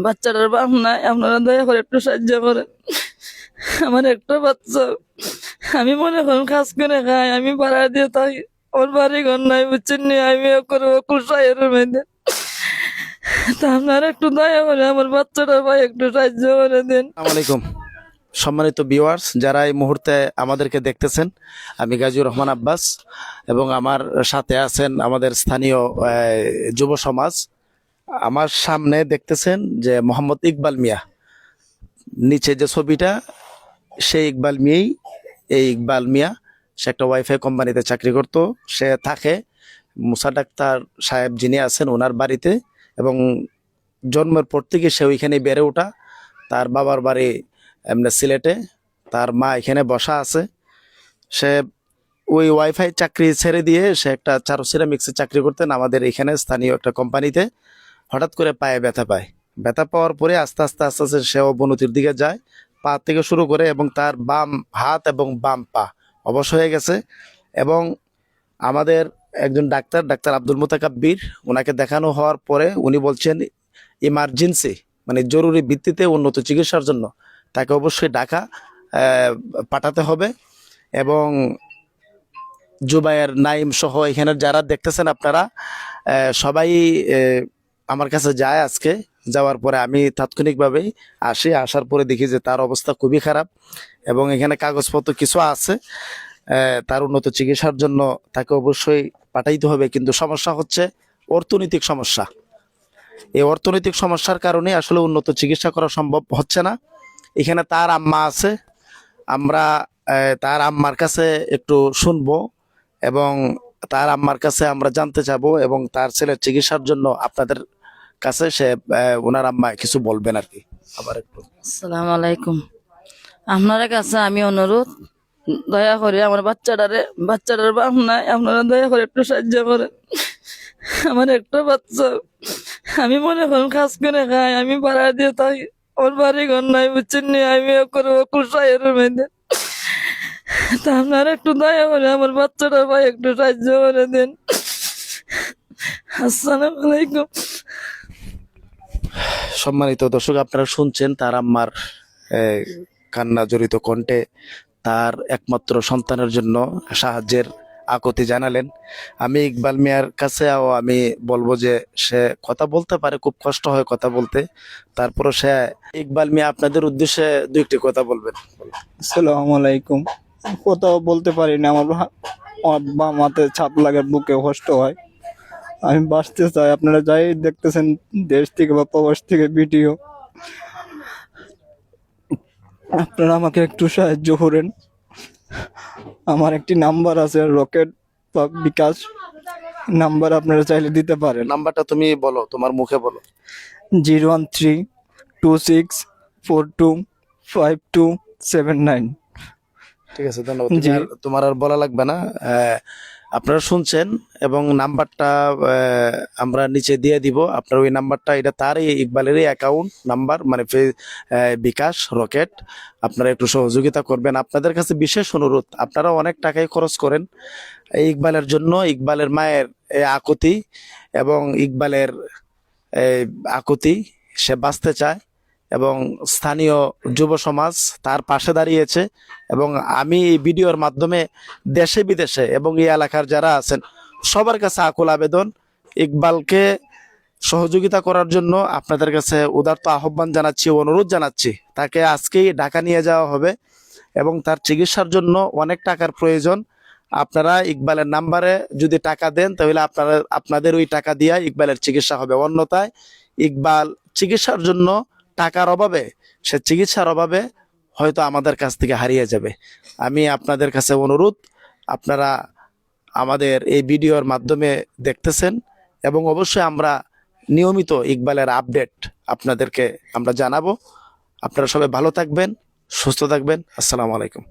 বাচ্চাটার বাপ নাই, আপনারা দয়া করে একটু সাহায্য করেন। আমার একটা বাচ্চা, আমি মনে করেন কাজ করে খাই, আমি ভাড়া দিয়ে থাকি, আমার বাড়ি ঘর নাই বুঝছেন নি, আমি করবো কুসাইয়ের মধ্যে। তা আপনারা একটু দয়া করে আমার বাচ্চাটার ভাই একটু সাহায্য করে দেন। আসসালামু আলাইকুম সম্মানিত ভিউয়ার্স, যারা এই মুহূর্তে আমাদেরকে দেখতেছেন, আমি গাজীউর রহমান আব্বাস এবং আমার সাথে আছেন আমাদের স্থানীয় যুব সমাজ। আমার সামনে দেখতেছেন যে মোহাম্মদ ইকবাল মিয়া, নিচে যে ছবিটা সেই ইকবাল মিয়াই। এই ইকবাল মিয়া সে একটা ওয়াইফাই কোম্পানিতে চাকরি করত। সে থাকে মুসা ডাক্তার সাহেব যিনি আছেন ওনার বাড়িতে, এবং জন্মের পর থেকে সে ওইখানে বেড়ে ওঠা। তার বাবার বাড়ি এমনি সিলেটে, তার মা এখানে বসা আছে। সে ওই ওয়াইফাই চাকরি ছেড়ে দিয়ে সে একটা চারু সিরামিক্সে চাকরি করতেন আমাদের এখানে স্থানীয় একটা কোম্পানিতে। হঠাৎ করে পায়ে ব্যথা পায়। ব্যথা পাওয়ার পরে আস্তে আস্তে আস্তে আস্তে সে অবনতির দিকে যায়, পা থেকে শুরু করে, এবং তার বাম হাত এবং বাম পা অবশ হয়ে গেছে। এবং আমাদের একজন ডাক্তার, ডাক্তার আব্দুল মুতাকাব্বির, ওনাকে দেখানো হওয়ার পরে উনি বলছেন ইমার্জেন্সি মানে জরুরি ভিত্তিতে উন্নত চিকিৎসার জন্য তাকে অবশ্যই ঢাকা পাঠাতে হবে। এবং জুবায়ের, নাইম সহ এখানে যারা দেখতেছেন আপনারা সবাই আমার কাছে যায়। আজকে যাওয়ার পরে আমি তাৎক্ষণিকভাবেই আসার পরে দেখি যে তার অবস্থা খুবই খারাপ, এবং এখানে কাগজপত্র কিছু আছে। তার উন্নত চিকিৎসার জন্য তাকে অবশ্যই পাঠাইতে হবে, কিন্তু সমস্যা হচ্ছে অর্থনৈতিক সমস্যা। এই অর্থনৈতিক সমস্যার কারণে আসলে উন্নত চিকিৎসা করা সম্ভব হচ্ছে না। এখানে তার আম্মা আছে, আমরা তার আম্মার কাছে একটু শুনবো, এবং তার আম্মার কাছে আমরা জানতে চাবো, এবং তার ছেলের চিকিৎসার জন্য আপনাদের কাছে সে ওনার আম্মা কিছু বলবেন আর কি। আবার একটু আসসালামু আলাইকুম। আপনার কাছে আমি অনুরোধ, দয়া করে আমার বাচ্চাটার বাপ নাই, আপনারা দয়া করে একটু সাহায্য করেন। আমার একটা বাচ্চা, আমি মনে করেন কাজ করে খাই, আমি ভাড়া দিয়ে থাকি, আমার বাড়ি ঘর নাই বুঝছেন নি, আমি করবো কুসাইয়ের মধ্যে। তা আপনারা একটু দয়া করে আমার বাচ্চাটার ভাই একটু সাহায্য করে দেন। আসসালামু আলাইকুম। সম্মানিত দর্শক, আপনারা শুনছেন তার আম্মার কান্না জড়িত কণ্ঠে তার একমাত্র সন্তানের জন্য সাহায্যের আকুতি জানালেন। আমি ইকবাল মিয়ার কাছে আমি বলবো যে সে কথা বলতে পারে, খুব কষ্ট হয় কথা বলতে, তারপরও সে, ইকবাল মিয়া আপনাদের উদ্দেশ্যে দু একটি কথা বলবেন। আসসালামু আলাইকুম। কোথাও বলতে পারি না, আমার বাম হাতে ছাপ লাগে, বুকে কষ্ট হয়, আমি বাঁচতে চাই। আপনারা যাই দেখতেছেন দেশ থেকে বা প্রবাস থেকে ভিডিও, আপনারা আমাকে একটু সাহায্য করেন। আমার একটি নাম্বার আছে, রকেট বা বিকাশ নাম্বার, আপনারা চাইলে দিতে পারেন। নাম্বারটা তুমি বলো, তোমার মুখে বলো। 01326425279। ঠিক আছে, ধন্যবাদ। জি। তোমার আর বলা লাগবে না। আপনারা শুনছেন, এবং নাম্বারটা আমরা নিচে দিয়ে দিব। আপনার ওই নাম্বারটা, এটা তারই, ইকবালেরই অ্যাকাউন্ট নাম্বার, মানে বিকাশ রকেট। আপনারা একটু সহযোগিতা করবেন। আপনাদের কাছে বিশেষ অনুরোধ, আপনারা অনেক টাকাই খরচ করেন এই ইকবালের জন্য। ইকবালের মায়ের আকুতি এবং ইকবালের আকুতি, সে বাঁচতে চায়, এবং স্থানীয় যুব সমাজ তার পাশে দাঁড়িয়েছে। এবং আমি এই ভিডিওর মাধ্যমে দেশে বিদেশে এবং এই এলাকার যারা আছেন সবার কাছে আকুল আবেদন, ইকবালকে সহযোগিতা করার জন্য আপনাদের কাছে উদারত আহ্বান জানাচ্ছি, অনুরোধ জানাচ্ছি। তাকে আজকেই ঢাকা নিয়ে যাওয়া হবে, এবং তার চিকিৎসার জন্য অনেক টাকার প্রয়োজন। আপনারা ইকবালের নাম্বারে যদি টাকা দেন, তাহলে আপনাদের ওই টাকা দিয়ে ইকবালের চিকিৎসা হবে। অন্যথায় ইকবাল চিকিৎসার জন্য টাকার অভাবে, সে চিকিৎসার অভাবে হয়তো আমাদের কাছ থেকে হারিয়ে যাবে। আমি আপনাদের কাছে অনুরোধ, আপনারা আমাদের এই ভিডিওর মাধ্যমে দেখতেছেন, এবং অবশ্যই আমরা নিয়মিত ইকবালের আপডেট আপনাদেরকে আমরা জানাবো। আপনারা সবাই ভালো থাকবেন, সুস্থ থাকবেন। আসসালামু আলাইকুম।